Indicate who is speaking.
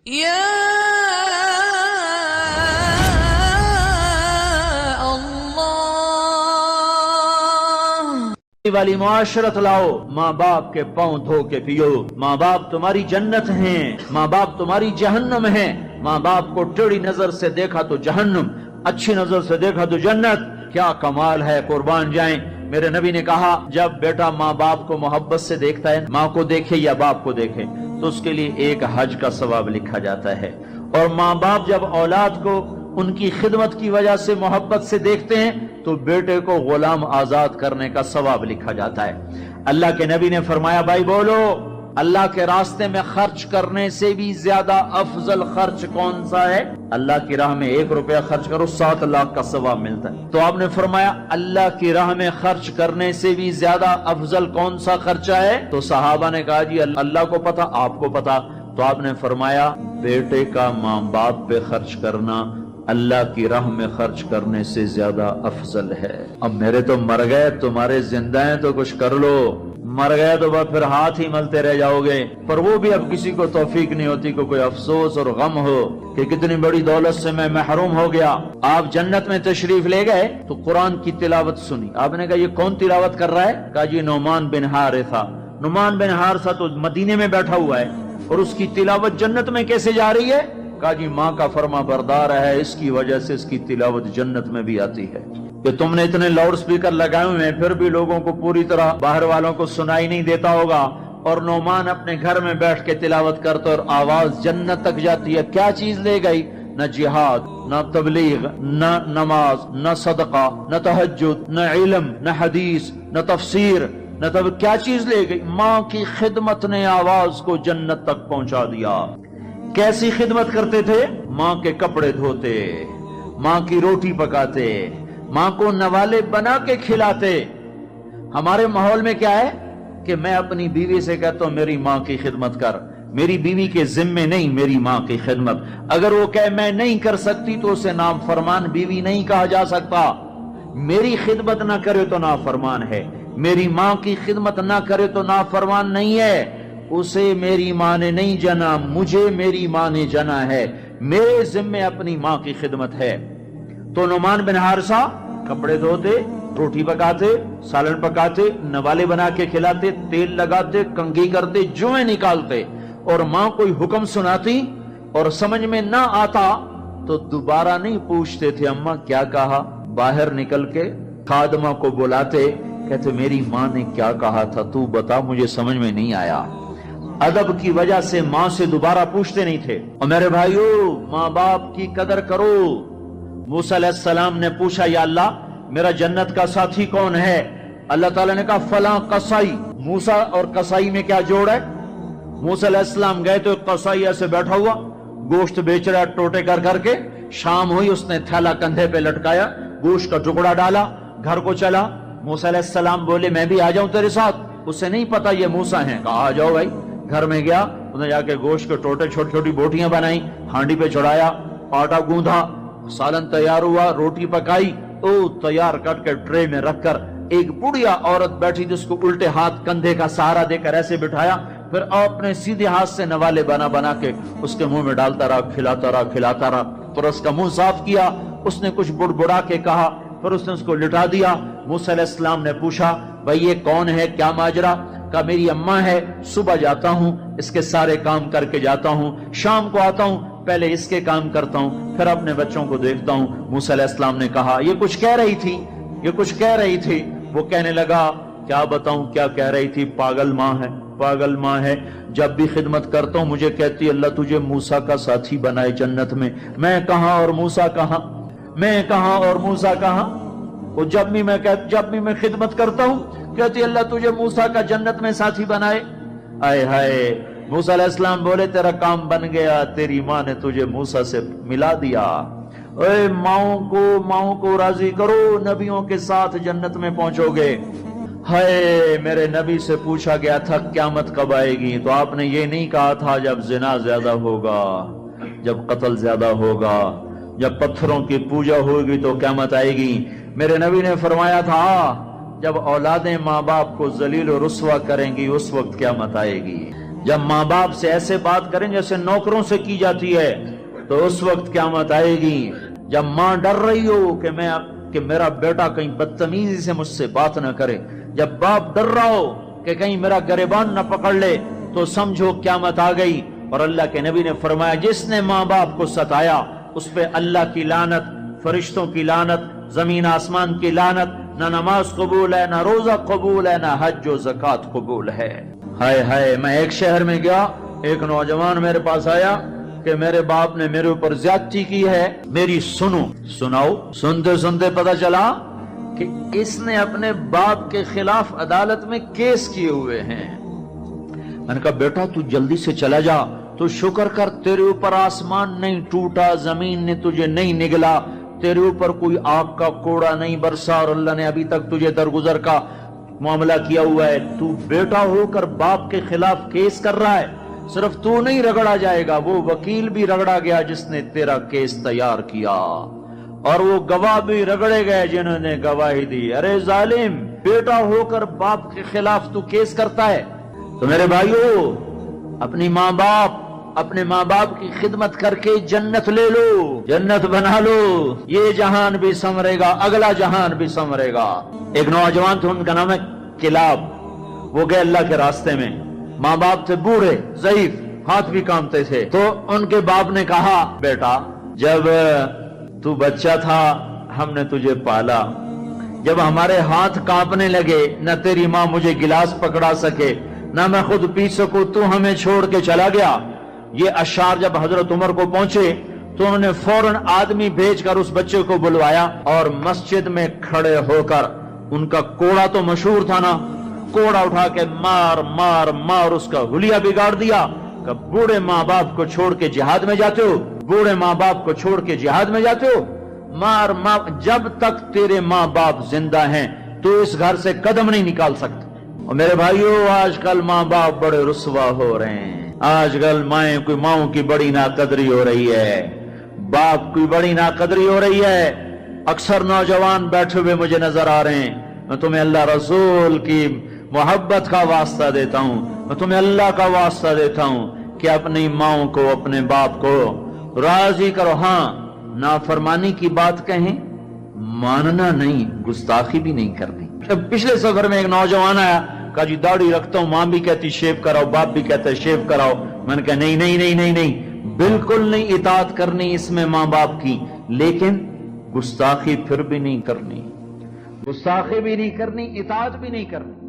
Speaker 1: یا
Speaker 2: والی معاشرت لاؤ، ماں باپ کے پاؤں دھو کے پیو۔ ماں باپ تمہاری جنت ہیں، ماں باپ تمہاری جہنم ہیں۔ ماں باپ کو ٹیڑھی نظر سے دیکھا تو جہنم، اچھی نظر سے دیکھا تو جنت۔ کیا کمال ہے، قربان جائیں۔ میرے نبی نے کہا جب بیٹا ماں باپ کو محبت سے دیکھتا ہے، ماں کو دیکھے یا باپ کو دیکھے، تو اس کے لیے ایک حج کا ثواب لکھا جاتا ہے۔ اور ماں باپ جب اولاد کو ان کی خدمت کی وجہ سے محبت سے دیکھتے ہیں تو بیٹے کو غلام آزاد کرنے کا ثواب لکھا جاتا ہے۔ اللہ کے نبی نے فرمایا، بھائی بولو، اللہ کے راستے میں خرچ کرنے سے بھی زیادہ افضل خرچ کون سا ہے؟ اللہ کی راہ میں 1 روپیہ خرچ کرو، 7 لاکھ کا ثواب ملتا ہے۔ تو آپ نے فرمایا اللہ کی راہ میں خرچ کرنے سے بھی زیادہ افضل کون سا خرچہ ہے؟ تو صحابہ نے کہا جی اللہ کو پتا، آپ کو پتا۔ تو آپ نے فرمایا بیٹے کا ماں باپ پہ خرچ کرنا اللہ کی راہ میں خرچ کرنے سے زیادہ افضل ہے۔ اب میرے تو مر گئے، تمہارے زندہ ہیں تو کچھ کر لو، مر گئے تو پھر ہاتھ ہی ملتے رہ جاؤ گے۔ پر وہ بھی اب کسی کو توفیق نہیں ہوتی کہ کوئی افسوس اور غم ہو کہ کتنی بڑی دولت سے میں محروم ہو گیا۔ آپ جنت میں تشریف لے گئے تو قرآن کی تلاوت سنی۔ آپ نے کہا یہ کون تلاوت کر رہا ہے؟ کہا جی نعمان بن حارثہ۔ نعمان بن حارثہ تو مدینے میں بیٹھا ہوا ہے اور اس کی تلاوت جنت میں کیسے جا رہی ہے؟ کہا جی ماں کا فرما بردار ہے، اس کی وجہ سے اس کی تلاوت جنت میں بھی آتی ہے۔ کہ تم نے اتنے لاؤڈ سپیکر لگائے ہوئے ہیں پھر بھی لوگوں کو پوری طرح باہر والوں کو سنائی نہیں دیتا ہوگا، اور نعمان اپنے گھر میں بیٹھ کے تلاوت کرتا اور آواز جنت تک جاتی ہے۔ کیا چیز لے گئی؟ نہ جہاد، نہ تبلیغ، نہ نماز، نہ صدقہ، نہ تہجد، نہ علم، نہ حدیث، نہ تفسیر، نہ کیا چیز لے گئی؟ ماں کی خدمت نے آواز کو جنت تک پہنچا دیا۔ کیسی خدمت کرتے تھے؟ ماں کے کپڑے دھوتے، ماں کی روٹی پکاتے، ماں کو نوالے بنا کے کھلاتے۔ ہمارے ماحول میں کیا ہے کہ میں اپنی بیوی سے کہتا ہوں میری ماں کی خدمت کر، میری بیوی کے ذمے نہیں میری ماں کی خدمت۔ اگر وہ کہے میں نہیں کر سکتی تو اسے نافرمان بیوی نہیں کہا جا سکتا۔ میری خدمت نہ کرے تو نافرمان ہے، میری ماں کی خدمت نہ کرے تو نافرمان نہیں ہے۔ اسے میری ماں نے نہیں جنا، مجھے میری ماں نے جنا ہے، میرے ذمے اپنی ماں کی خدمت ہے۔ تو نعمان بن حارثہ کپڑے دھوتے، روٹی پکاتے، سالن پکاتے، نوالے بنا کے کھلاتے، تیل لگاتے، کنگھی کرتے، جوئیں نکالتے، اور ماں کوئی حکم سناتی اور سمجھ میں نہ آتا تو دوبارہ نہیں پوچھتے تھے اماں کیا کہا، باہر نکل کے خادمہ کو بلاتے، کہتے میری ماں نے کیا کہا تھا تو بتا، مجھے سمجھ میں نہیں آیا۔ ادب کی وجہ سے ماں سے دوبارہ پوچھتے نہیں تھے۔ اور میرے بھائیو، ماں باپ کی قدر کرو۔ موسیٰ علیہ السلام نے پوچھا یا اللہ میرا جنت کا ساتھی کون ہے؟ اللہ تعالیٰ نے کہا فلاں قصائی۔ موسیٰ اور قصائی میں کیا جوڑ ہے؟ موسیٰ علیہ السلام گئے تو ایک قصائی ایسے بیٹھا ہوا گوشت بیچ رہا ٹوٹے کر کر کے۔ شام ہوئی، اس نے تھیلا کندھے پہ لٹکایا، گوشت کا ٹکڑا ڈالا، گھر کو چلا۔ موسیٰ علیہ السلام بولے میں بھی آ جاؤں تیرے ساتھ؟ اسے نہیں پتا یہ موسیٰ ہیں۔ کہا آ جاؤ بھائی۔ گھر میں گیا، انہیں جا کے گوشت کے ٹوٹے چھوٹی چھوٹی بوٹیاں بنائی، ہانڈی پہ چڑھایا، آٹا گوندھا، سالن تیار ہوا، روٹی پکائی، تیار کر کے ٹرے میں رکھ کر ایک بڑھیا عورت بیٹھی جس کو الٹے ہاتھ کندھے کا سہارا دے کر ایسے بٹھایا، پھر اپنے سیدھے ہاتھ سے نوالے بنا بنا کے اس کے منہ میں ڈالتا رہا، کھلاتا رہا، پھر اس کا منہ صاف کیا، اس نے کچھ بڑبڑا کے کہا، پھر اس نے اس کو لٹا دیا۔ موسیٰ علیہ السلام نے پوچھا بھائی یہ کون ہے، کیا ماجرا؟ کہا میری اماں ہے، صبح جاتا ہوں اس کے سارے کام کر کے جاتا ہوں، شام کو آتا ہوں پہلے اس کے کام کرتا ہوں، پھر اپنے بچوں کو دیکھتا ہوں۔ موسیٰ علیہ السلام نے کہا یہ کچھ کہہ رہی تھی۔ وہ کہنے لگا کیا بتاؤں کیا کہہ رہی تھی؟ پاگل ماں ہے، جب بھی خدمت کرتا ہوں مجھے کہتی اللہ تجھے موسیٰ کا ساتھی بنائے جنت میں۔ میں کہاں اور موسیٰ کہاں؟ وہ جب بھی میں خدمت کرتا ہوں کہتی اللہ تجھے موسیٰ کا جنت میں ساتھی بنائے۔ آئے ہائے، موسیٰ علیہ السلام بولے تیرا کام بن گیا، تیری ماں نے تجھے موسیٰ سے ملا دیا۔ اے ماؤں کو راضی کرو، نبیوں کے ساتھ جنت میں پہنچو گے۔ ہائے، میرے نبی سے پوچھا گیا تھا قیامت کب آئے گی، تو آپ نے یہ نہیں کہا تھا جب زنا زیادہ ہوگا، جب قتل زیادہ ہوگا، جب پتھروں کی پوجا ہوگی تو قیامت آئے گی۔ میرے نبی نے فرمایا تھا جب اولادیں ماں باپ کو ذلیل و رسوا کریں گی اس وقت قیامت آئے گی۔ جب ماں باپ سے ایسے بات کریں جیسے نوکروں سے کی جاتی ہے تو اس وقت قیامت آئے گی. جب ماں ڈر رہی ہو کہ میرا بیٹا کہیں بدتمیزی سے مجھ سے بات نہ کرے، جب باپ ڈر رہا ہو کہ کہیں میرا گریبان نہ پکڑ لے، تو سمجھو قیامت آ گئی. اور اللہ کے نبی نے فرمایا جس نے ماں باپ کو ستایا اس پہ اللہ کی لعنت، فرشتوں کی لعنت، زمین آسمان کی لعنت، نہ نماز قبول ہے، نہ روزہ قبول ہے، نہ حج و زکوٰۃ قبول ہے. ہائے ہائے، میں ایک شہر میں گیا، ایک نوجوان میرے پاس آیا کہ میرے باپ نے میرے اوپر زیادتی کی ہے، میری سناؤ. سنتے سنتے پتہ چلا کہ اس نے اپنے باپ کے خلاف عدالت میں کیس کیے ہوئے ہیں. میں نے کہا بیٹا تو جلدی سے چلا جا، تو شکر کر تیرے اوپر آسمان نہیں ٹوٹا، زمین نے تجھے نہیں نگلا، تیرے اوپر کوئی آگ کا کوڑا نہیں برسا، اور اللہ نے ابھی تک تجھے درگزر کا معاملہ کیا ہوا ہے. تو بیٹا ہو کر باپ کے خلاف کیس کر رہا ہے. صرف تو نہیں رگڑا جائے گا، وہ وکیل بھی رگڑا گیا جس نے تیرا کیس تیار کیا، اور وہ گواہ بھی رگڑے گئے جنہوں نے گواہی دی. ارے ظالم، بیٹا ہو کر باپ کے خلاف تو کیس کرتا ہے. تو میرے بھائیو، اپنے ماں باپ کی خدمت کر کے جنت لے لو، جنت بنا لو. یہ جہان بھی سنورے گا، اگلا جہان بھی سنورے گا. ایک نوجوان تھے، ان کا نام ہے کلاب. وہ گئے اللہ کے راستے میں. ماں باپ تھے بوڑھے، ضعیف، ہاتھ بھی کامتے تھے. تو ان کے باپ نے کہا بیٹا جب تو بچہ تھا ہم نے تجھے پالا، جب ہمارے ہاتھ کانپنے لگے نہ تیری ماں مجھے گلاس پکڑا سکے نہ میں خود پی سکوں، تو ہمیں چھوڑ کے چلا گیا. یہ اشعار جب حضرت عمر کو پہنچے تو انہوں نے فوراً آدمی بھیج کر اس بچے کو بلوایا اور مسجد میں کھڑے ہو کر ان کا کوڑا تو مشہور تھا نا، کوڑا اٹھا کے مار مار مار اس کا حلیہ بگاڑ دیا. کہ بوڑھے ماں باپ کو چھوڑ کے جہاد میں جاتے ہو، بوڑھے ماں باپ کو چھوڑ کے جہاد میں جاتے ہو. مار جب تک تیرے ماں باپ زندہ ہیں تو اس گھر سے قدم نہیں نکال سکتے. اور میرے بھائیو، آج کل ماں باپ بڑے رسوا ہو رہے ہیں. آج کل ماؤں کی بڑی ناقدری ہو رہی ہے، باپ کی بڑی ناقدری ہو رہی ہے. اکثر نوجوان بیٹھے ہوئے مجھے نظر آ رہے ہیں. میں تمہیں اللہ رسول کی محبت کا واسطہ دیتا ہوں، میں تمہیں اللہ کا واسطہ دیتا ہوں کہ اپنی ماؤں کو، اپنے باپ کو راضی کرو. ہاں، نافرمانی کی بات کہیں، ماننا نہیں، گستاخی بھی نہیں کرنی. پچھلے سفر میں ایک نوجوان آیا، کہا جی داڑھی رکھتا ہوں، ماں بھی کہتی شیو کراؤ، باپ بھی کہتا ہے شیو کراؤ. میں نے کہا نہیں نہیں نہیں نہیں نہیں، بالکل نہیں اطاعت کرنی اس میں ماں باپ کی، لیکن گستاخی پھر بھی نہیں کرنی، گستاخی بھی نہیں کرنی، اطاعت بھی نہیں کرنی.